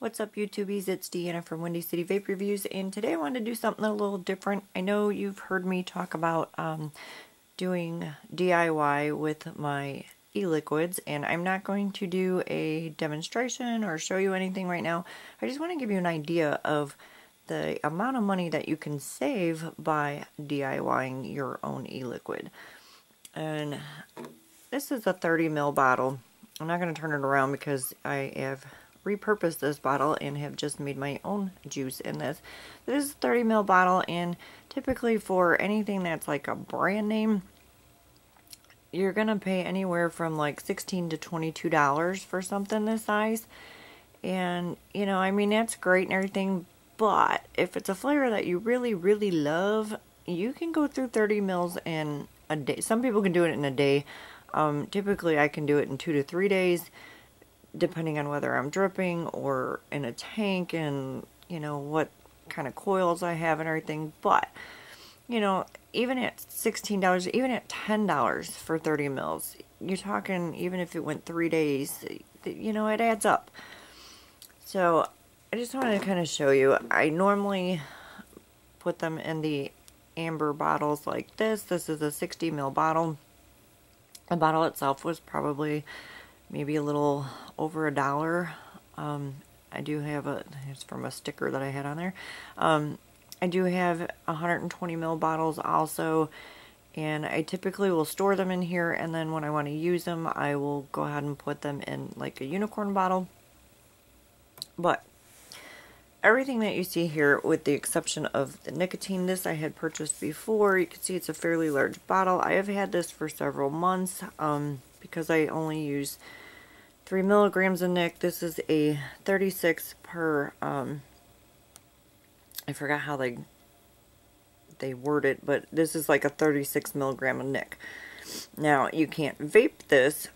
What's up, YouTubies? It's Deanna from Windy City Vape Reviews, and today I wanted to do something a little different. I know you've heard me talk about doing DIY with my e-liquids, and I'm not going to do a demonstration or show you anything right now. I just want to give you an idea of the amount of money that you can save by DIYing your own e-liquid. And this is a 30 ml bottle. I'm not going to turn it around because I have repurposed this bottle and have just made my own juice in this. This is a 30 ml bottle, and typically for anything that's like a brand name, you're gonna pay anywhere from like $16 to $22 for something this size. And you know, I mean, that's great and everything, but if it's a flavor that you really love, you can go through 30 mils in a day. Some people can do it in a day. Typically I can do it in 2 to 3 days, depending on whether I'm dripping or in a tank and, you know, what kind of coils I have and everything. But, you know, even at $16, even at $10 for 30 mils, you're talking, even if it went 3 days, you know, it adds up. So, I just wanted to kind of show you. I normally put them in the amber bottles like this. This is a 60 ml bottle. The bottle itself was probably maybe a little over $1. I do have it's from a sticker that I had on there. I do have 120 ml bottles also, and I typically will store them in here, and then when I want to use them, I will go ahead and put them in like a unicorn bottle. But everything that you see here, with the exception of the nicotine, this I had purchased before. You can see it's a fairly large bottle. I have had this for several months because I only use 3 milligrams of nic. This is a 36 per, I forgot how they word it, but this is like a 36 milligram of nic. Now, you can't vape this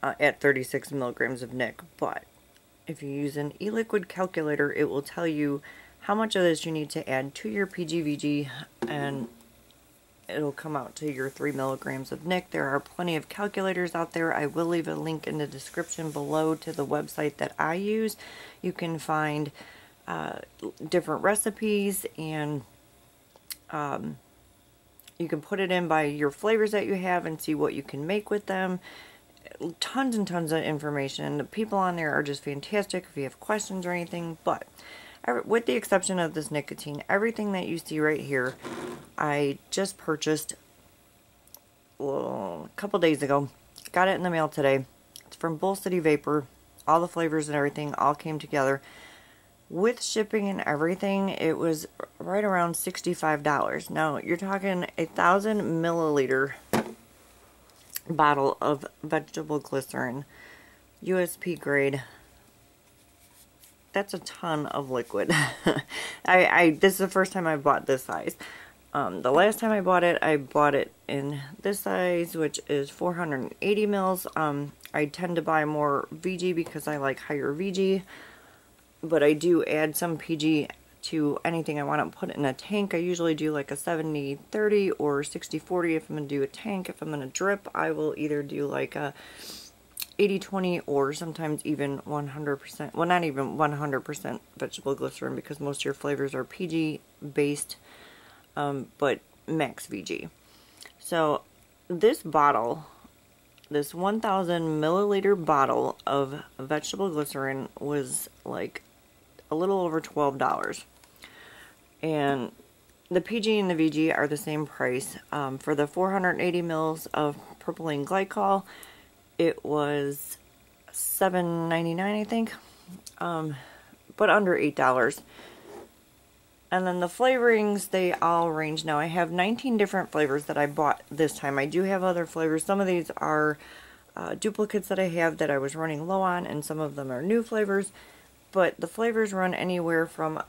at 36 milligrams of nic, but if you use an eLiquid calculator, it will tell you how much of this you need to add to your PGVG, and it'll come out to your 3 milligrams of nic. There are plenty of calculators out there. I will leave a link in the description below to the website that I use. You can find different recipes, and you can put it in by your flavors that you have and see what you can make with them. Tons and tons of information. The people on there are just fantastic if you have questions or anything. But with the exception of this nicotine, everything that you see right here, I just purchased a couple days ago. Got it in the mail today. It's from Bull City Vapor. All the flavors and everything all came together. With shipping and everything, it was right around $65. Now, you're talking 1,000 milliliter bottle of vegetable glycerin, USP grade. That's a ton of liquid. This is the first time I bought this size. The last time I bought it in this size, which is 480 mils. I tend to buy more VG because I like higher VG, but I do add some PG to anything I want to put in a tank. I usually do like a 70-30 or 60-40 if I'm going to do a tank. If I'm going to drip, I will either do like a 80-20 or sometimes even 100%, well, not even 100% vegetable glycerin, because most of your flavors are PG based, but max VG. So this bottle, this 1,000 milliliter bottle of vegetable glycerin was like a little over $12. And the PG and the VG are the same price. For the 480 mils of propylene glycol, it was $7.99, I think, but under $8. And then the flavorings, they all range. Now, I have 19 different flavors that I bought this time. I do have other flavors. Some of these are duplicates that I have that I was running low on, and some of them are new flavors. But the flavors run anywhere from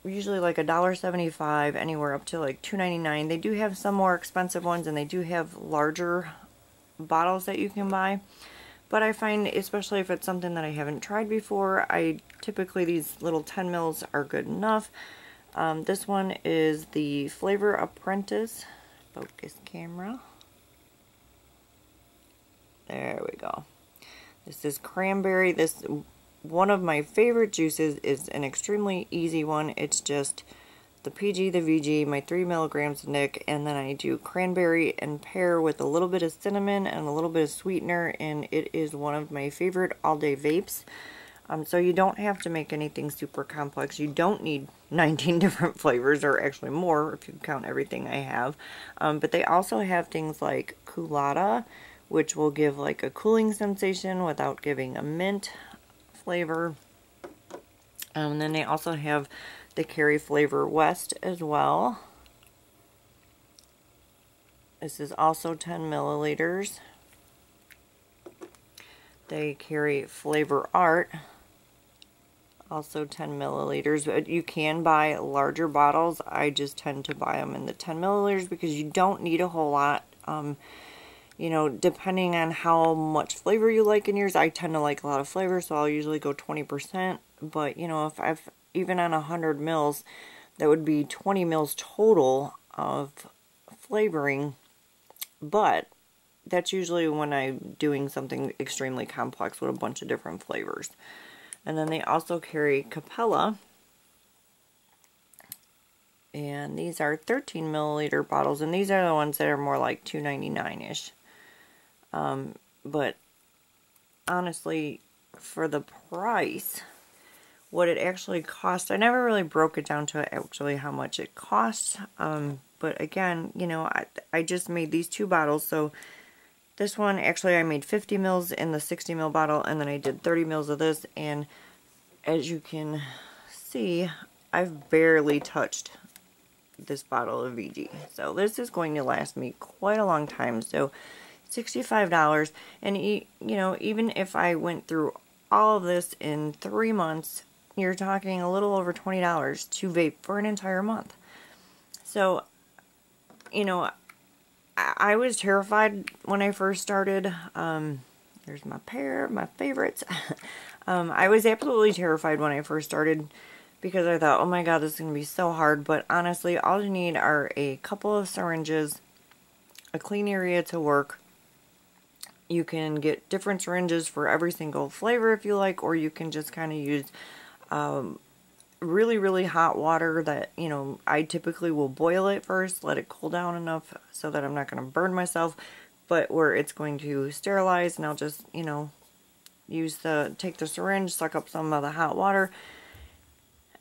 usually like $1.75 anywhere up to like $2.99. They do have some more expensive ones, and they do have larger bottles that you can buy. But I find, especially if it's something that I haven't tried before, typically these little 10 mils are good enough. This one is the Flavor Apprentice. Focus camera. There we go. This is cranberry. This one of my favorite juices is an extremely easy one. It's just the PG, the VG, my 3 milligrams of Nic, and then I do cranberry and pear with a little bit of cinnamon and a little bit of sweetener, and it is one of my favorite all-day vapes. So you don't have to make anything super complex. You don't need 19 different flavors, or actually more if you count everything I have. But they also have things like Culotta, which will give like a cooling sensation without giving a mint flavor. And then they also have the Carry Flavor West as well. This is also 10 milliliters. They carry Flavor Art, also 10 milliliters, but you can buy larger bottles. I just tend to buy them in the 10 milliliters because you don't need a whole lot. You know, depending on how much flavor you like in yours, I tend to like a lot of flavor, so I'll usually go 20%. But, you know, if I've, even on 100 mils, that would be 20 mils total of flavoring. But that's usually when I'm doing something extremely complex with a bunch of different flavors. And then they also carry Capella. And these are 13 milliliter bottles. And these are the ones that are more like $2.99-ish. But honestly, for the price, what it actually costs, I never really broke it down to actually how much it costs. But again, you know, I just made these 2 bottles. So this one, actually, I made 50 mils in the 60 mil bottle, and then I did 30 mils of this, and as you can see, I've barely touched this bottle of VG. So this is going to last me quite a long time. So $65, and you know, even if I went through all of this in 3 months, you're talking a little over $20 to vape for an entire month. So, you know, I was terrified when I first started. There's my pair, my favorites. I was absolutely terrified when I first started because I thought, oh my god, this is going to be so hard. But honestly, all you need are a couple of syringes, a clean area to work. You can get different syringes for every single flavor if you like, or you can just kind of use really, really hot water that, you know, I typically will boil it first, let it cool down enough so that I'm not going to burn myself, but where it's going to sterilize, and I'll just, you know, take the syringe, suck up some of the hot water,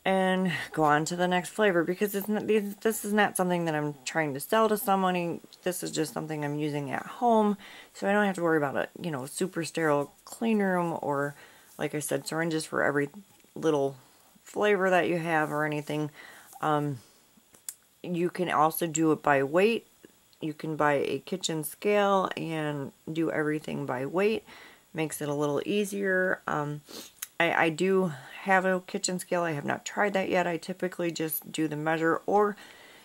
and go on to the next flavor, because this is not something that I'm trying to sell to someone. This is just something I'm using at home, so I don't have to worry about a, you know, super sterile clean room, or, like I said, syringes for every little flavor that you have or anything. You can also do it by weight. You can buy a kitchen scale and do everything by weight. Makes it a little easier. I do have a kitchen scale. I have not tried that yet. I typically just do the measure, or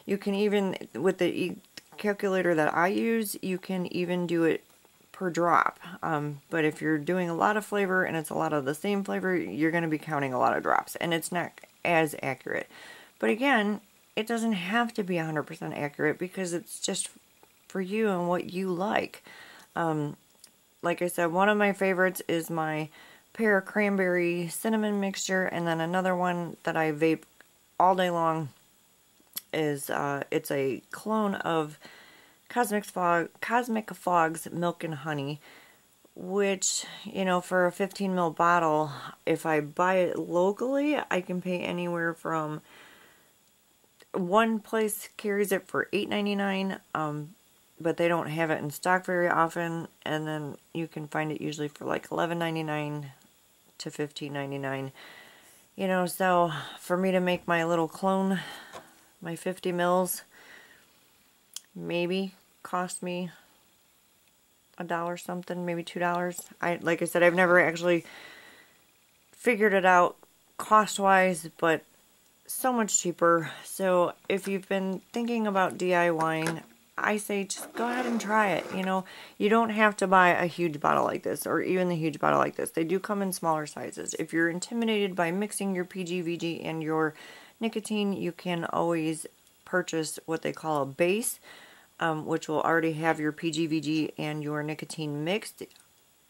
you can even, with the calculator that I use, you can even do it per drop. But if you're doing a lot of flavor and it's a lot of the same flavor, you're going to be counting a lot of drops, and it's not as accurate. But again, it doesn't have to be 100% accurate, because it's just for you and what you like. Like I said, one of my favorites is my pear cranberry cinnamon mixture, and then another one that I vape all day long is it's a clone of Cosmic Fog's Milk and Honey, which, you know, for a 15 ml bottle, if I buy it locally, I can pay anywhere from, one place carries it for $8.99, but they don't have it in stock very often, and then you can find it usually for like $11.99 to $15.99. You know, so for me to make my little clone, my 50 mils, maybe cost me $1 something, maybe $2. Like I said, I've never actually figured it out cost-wise, but so much cheaper. So if you've been thinking about DIYing, I say just go ahead and try it. You know, you don't have to buy a huge bottle like this, or even a huge bottle like this. They do come in smaller sizes. If you're intimidated by mixing your PG, VG, and your nicotine, you can always purchase what they call a base, which will already have your PG, VG, and your nicotine mixed.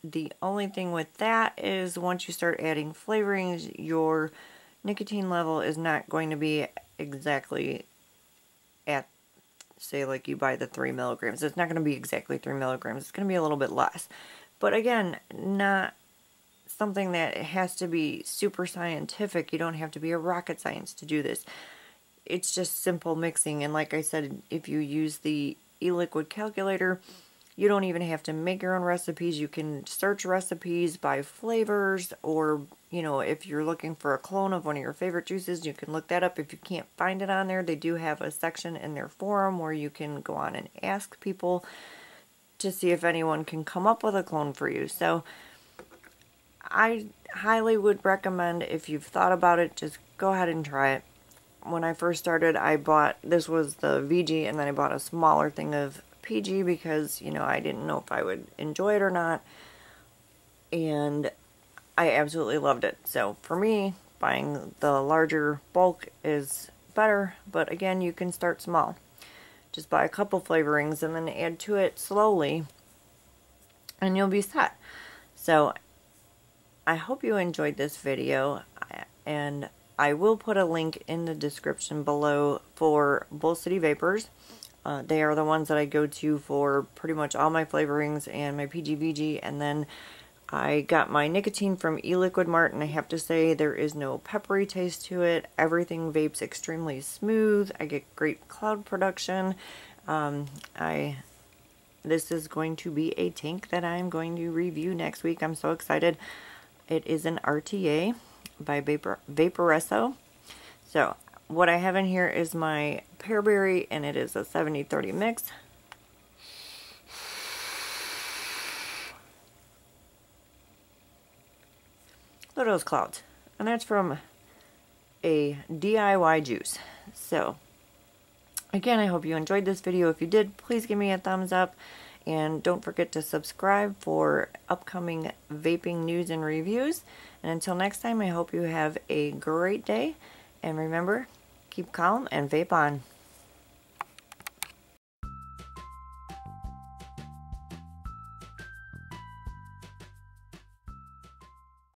The only thing with that is once you start adding flavorings, your nicotine level is not going to be exactly at, say, like you buy the 3 milligrams. It's not going to be exactly 3 milligrams. It's going to be a little bit less. But again, not something that has to be super scientific. You don't have to be a rocket science to do this. It's just simple mixing. And like I said, if you use the eLiquid calculator, you don't even have to make your own recipes. You can search recipes by flavors, or, you know, if you're looking for a clone of one of your favorite juices, you can look that up. If you can't find it on there, they do have a section in their forum where you can go on and ask people to see if anyone can come up with a clone for you. So I highly would recommend, if you've thought about it, just go ahead and try it. When I first started, I bought, this was the VG, and then I bought a smaller thing of PG because, you know, I didn't know if I would enjoy it or not, and I absolutely loved it. So for me, buying the larger bulk is better, but again, you can start small. Just buy a couple flavorings and then add to it slowly, and you'll be set. So I hope you enjoyed this video, and I will put a link in the description below for Bull City Vapors. They are the ones that I go to for pretty much all my flavorings and my PGVG, and then I got my nicotine from eLiquid Mart, and I have to say there is no peppery taste to it. Everything vapes extremely smooth. I get great cloud production. This is going to be a tank that I'm going to review next week. I'm so excited. It is an RTA by Vaporesso. So what I have in here is my pearberry, and it is a 70-30 mix. Look at those clouds. And that's from a DIY juice. So again, I hope you enjoyed this video. If you did, please give me a thumbs up. And don't forget to subscribe for upcoming vaping news and reviews. And until next time, I hope you have a great day. And remember, keep calm and vape on.